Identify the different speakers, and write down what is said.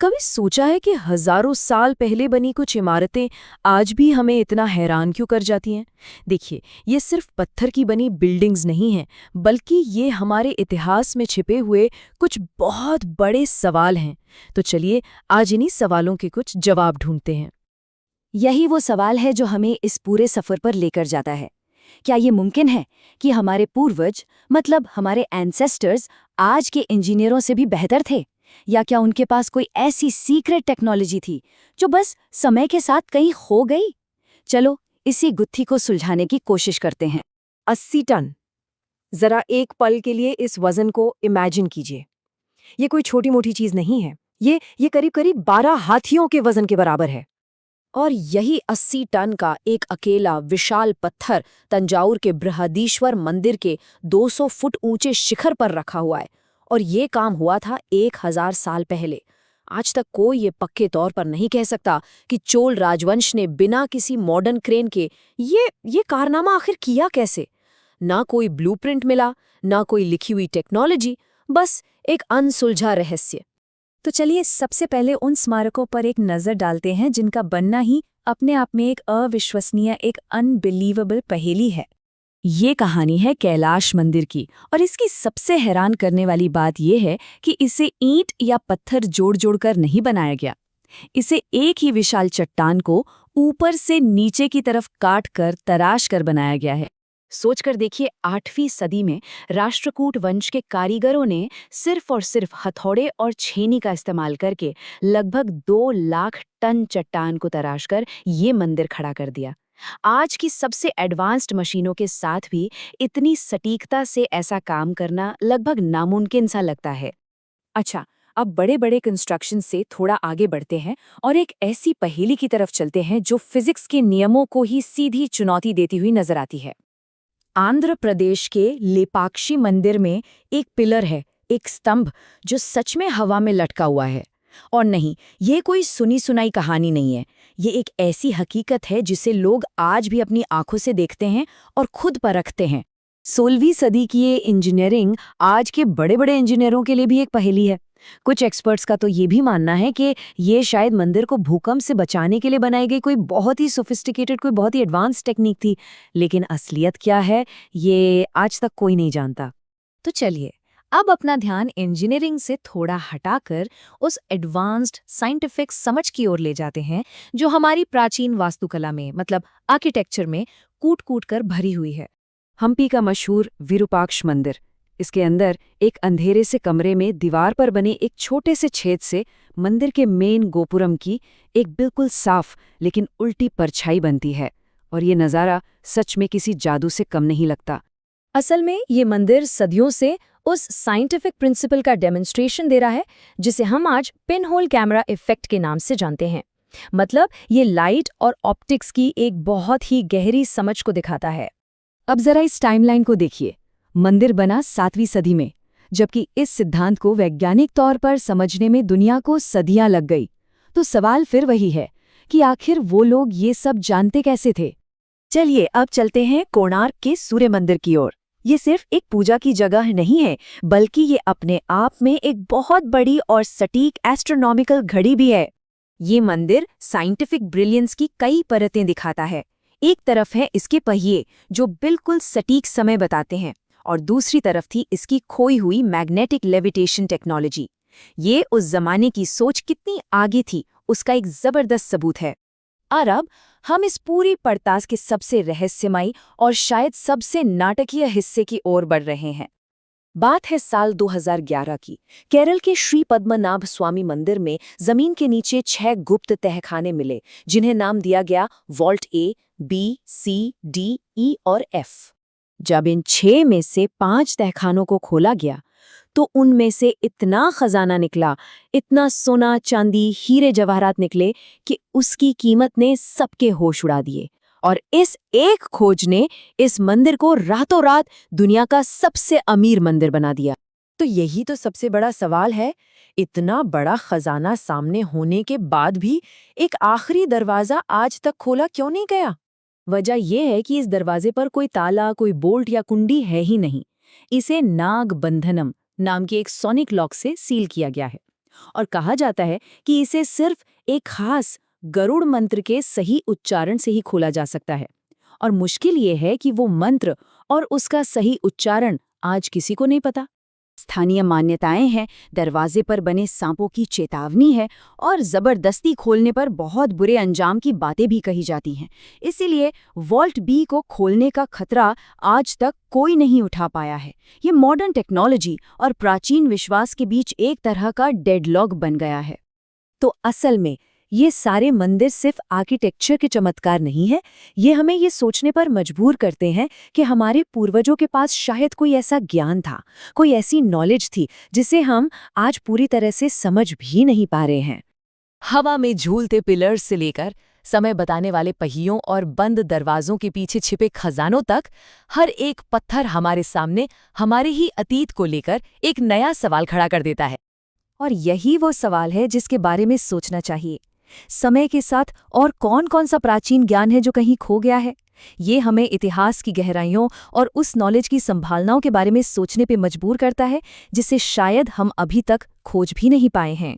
Speaker 1: कभी सोचा है कि हजारों साल पहले बनी कुछ इमारतें आज भी हमें इतना हैरान क्यों कर जाती हैं? देखिए, ये सिर्फ पत्थर की बनी बिल्डिंग्स नहीं हैं, बल्कि ये हमारे इतिहास में छिपे हुए कुछ बहुत बड़े सवाल हैं। तो चलिए, आज इन्हीं सवालों के कुछ जवाब ढूंढते हैं।
Speaker 2: यही वो सवाल है जो हमें इस पूरे सफर पर लेकर जाता है। क्या ये मुमकिन है कि हमारे पूर्वज, मतलब हमारे एंसेस्टर्स, आज के इंजीनियरों से भी बेहतर थे? या क्या उनके पास कोई ऐसी सीक्रेट टेक्नोलॉजी थी जो बस समय के साथ कहीं खो गई? चलो, इसी गुत्थी को सुलझाने की कोशिश करते हैं।
Speaker 1: 80 टन। जरा एक पल के लिए इस वजन को इमेजिन कीजिए। ये कोई छोटी मोटी चीज नहीं है। ये करीब करीब 12 हाथियों के वजन के बराबर है। और यही 80 टन का एक अकेला विशाल पत्थर तंजावुर के बृहदीश्वर मंदिर के 200 फुट ऊंचे शिखर पर रखा हुआ है। और ये काम हुआ था 1000 साल पहले। आज तक कोई ये पक्के तौर पर नहीं कह सकता कि चोल राजवंश ने बिना किसी मॉडर्न क्रेन के ये कारनामा आखिर किया कैसे। ना कोई ब्लूप्रिंट मिला, ना कोई लिखी हुई टेक्नोलॉजी, बस एक अनसुलझा रहस्य।
Speaker 2: तो चलिए, सबसे पहले उन स्मारकों पर एक नज़र डालते हैं जिनका बनना ही अपने आप में एक अविश्वसनीय, एक अनबिलीवेबल पहेली है। ये कहानी है कैलाश मंदिर की, और इसकी सबसे हैरान करने वाली बात यह है कि इसे ईंट या पत्थर जोड़ जोड़कर नहीं बनाया गया। इसे एक ही विशाल चट्टान को ऊपर से नीचे की तरफ काट कर तराश कर बनाया गया है। सोचकर देखिए, 8वीं सदी में राष्ट्रकूट वंश के कारीगरों ने सिर्फ और सिर्फ हथौड़े और छेनी का इस्तेमाल करके लगभग 2 लाख टन चट्टान को तराशकर ये मंदिर खड़ा कर दिया। आज की सबसे एडवांस्ड मशीनों के साथ भी इतनी सटीकता से ऐसा काम करना लगभग नामुमकिन सा लगता है। अच्छा, अब बड़े बड़े कंस्ट्रक्शन से थोड़ा आगे बढ़ते हैं और एक ऐसी पहेली की तरफ चलते हैं जो फिजिक्स के नियमों को ही सीधी चुनौती देती हुई नजर आती है। आंध्र प्रदेश के लेपाक्षी मंदिर में एक पिलर है, एक स्तंभ जो सच में हवा में लटका हुआ है। और नहीं, ये कोई सुनी सुनाई कहानी नहीं है। ये एक ऐसी हकीकत है जिसे लोग आज भी अपनी आंखों से देखते हैं और खुद परखते हैं। 16वीं सदी की ये इंजीनियरिंग आज के बड़े बड़े इंजीनियरों के लिए भी एक पहेली है। कुछ एक्सपर्ट्स का तो ये भी मानना है कि ये शायद मंदिर को भूकंप से बचाने के लिए बनाई गई कोई बहुत ही सोफिस्टिकेटेड, कोई बहुत ही एडवांस टेक्निक थी। लेकिन असलियत क्या है, ये आज तक कोई नहीं जानता। तो चलिए, अब अपना ध्यान इंजीनियरिंग से थोड़ा हटाकर उस एडवांस्ड साइंटिफिक समझ की ओर ले जाते हैं जो हमारी प्राचीन वास्तुकला में, मतलब आर्किटेक्चर में कूट कूट कर भरी हुई है।
Speaker 1: हम्पी का मशहूर विरूपाक्ष मंदिर। इसके अंदर एक अंधेरे से कमरे में दीवार पर बने एक छोटे से छेद से मंदिर के मेन गोपुरम की एक बिल्कुल साफ लेकिन उल्टी परछाई बनती है। और ये नज़ारा सच में किसी जादू से कम नहीं लगता।
Speaker 2: असल में ये मंदिर सदियों से उस साइंटिफिक प्रिंसिपल का डेमोन्स्ट्रेशन दे रहा है जिसे हम आज पिन होल कैमरा इफेक्ट के नाम से जानते हैं। मतलब ये लाइट और ऑप्टिक्स की एक बहुत ही गहरी समझ को दिखाता है। अब जरा इस टाइमलाइन को देखिए। मंदिर बना 7वीं सदी में, जबकि इस सिद्धांत को वैज्ञानिक तौर पर समझने में दुनिया को सदियां लग गई। तो सवाल फिर वही है कि आखिर वो लोग ये सब जानते कैसे थे? चलिए, अब चलते हैं कोणार्क के सूर्य मंदिर की ओर। ये सिर्फ एक पूजा की जगह नहीं है, बल्कि ये अपने आप में एक बहुत बड़ी और सटीक एस्ट्रोनॉमिकल घड़ी भी है। ये मंदिर साइंटिफिक ब्रिलियंस की कई परतें दिखाता है। एक तरफ है इसके पहिए जो बिल्कुल सटीक समय बताते हैं, और दूसरी तरफ थी इसकी खोई हुई मैग्नेटिक लेविटेशन टेक्नोलॉजी। ये उस जमाने की सोच कितनी आगे थी, उसका एक जबरदस्त सबूत है। और अब हम इस पूरी पड़ताल के सबसे रहस्यमयी और शायद सबसे नाटकीय हिस्से की ओर बढ़ रहे हैं। बात है साल 2011 की। केरल के श्री पद्मनाभ स्वामी मंदिर में जमीन के नीचे 6 गुप्त तहखाने मिले, जिन्हें नाम दिया गया वॉल्ट ए, बी, सी, डी, ई और एफ। जब इन 6 में से 5 तहखानों को खोला गया तो उनमें से इतना खजाना निकला, इतना सोना, चांदी, हीरे जवाहरात निकले कि उसकी कीमत ने सबके होश उड़ा दिए। और इस एक खोज ने इस मंदिर को रातों रात दुनिया का सबसे अमीर मंदिर बना दिया। तो यही तो सबसे बड़ा सवाल है, इतना बड़ा खजाना सामने होने के बाद भी एक आखिरी दरवाजा आज तक खोला क्यों नहीं गया? वजह यह है कि इस दरवाजे पर कोई ताला, कोई बोल्ट या कुंडी है ही नहीं। इसे नाग बंधनम नाम के एक सोनिक लॉक से सील किया गया है। और कहा जाता है कि इसे सिर्फ एक खास गरुड़ मंत्र के सही उच्चारण से ही खोला जा सकता है। और मुश्किल ये है कि वो मंत्र और उसका सही उच्चारण आज किसी को नहीं पता।
Speaker 3: स्थानीय मान्यताएं हैं, दरवाजे पर बने सांपों की चेतावनी है और जबरदस्ती खोलने पर बहुत बुरे अंजाम की बातें भी कही जाती हैं। इसीलिए वॉल्ट बी को खोलने का खतरा आज तक कोई नहीं उठा पाया है। ये मॉडर्न टेक्नोलॉजी और प्राचीन विश्वास के बीच एक तरह का डेडलॉक बन गया है।
Speaker 1: तो असल में ये सारे मंदिर सिर्फ आर्किटेक्चर के चमत्कार नहीं है, ये हमें ये सोचने पर मजबूर करते हैं कि हमारे पूर्वजों के पास शायद कोई ऐसा ज्ञान था, कोई ऐसी नॉलेज थी जिसे हम आज पूरी तरह से समझ भी नहीं पा रहे हैं।
Speaker 2: हवा में झूलते पिलर्स से लेकर समय बताने वाले पहियों और बंद दरवाजों के पीछे छिपे खजानों तक, हर एक पत्थर हमारे सामने हमारे ही अतीत को लेकर एक नया सवाल खड़ा कर देता है।
Speaker 1: और यही वो सवाल है जिसके बारे में सोचना चाहिए। समय के साथ और कौन-कौन सा प्राचीन ज्ञान है जो कहीं खो गया है? ये हमें इतिहास की गहराइयों और उस नॉलेज की संभावनाओं के बारे में सोचने पे मजबूर करता है जिसे शायद हम अभी तक खोज भी नहीं पाए हैं।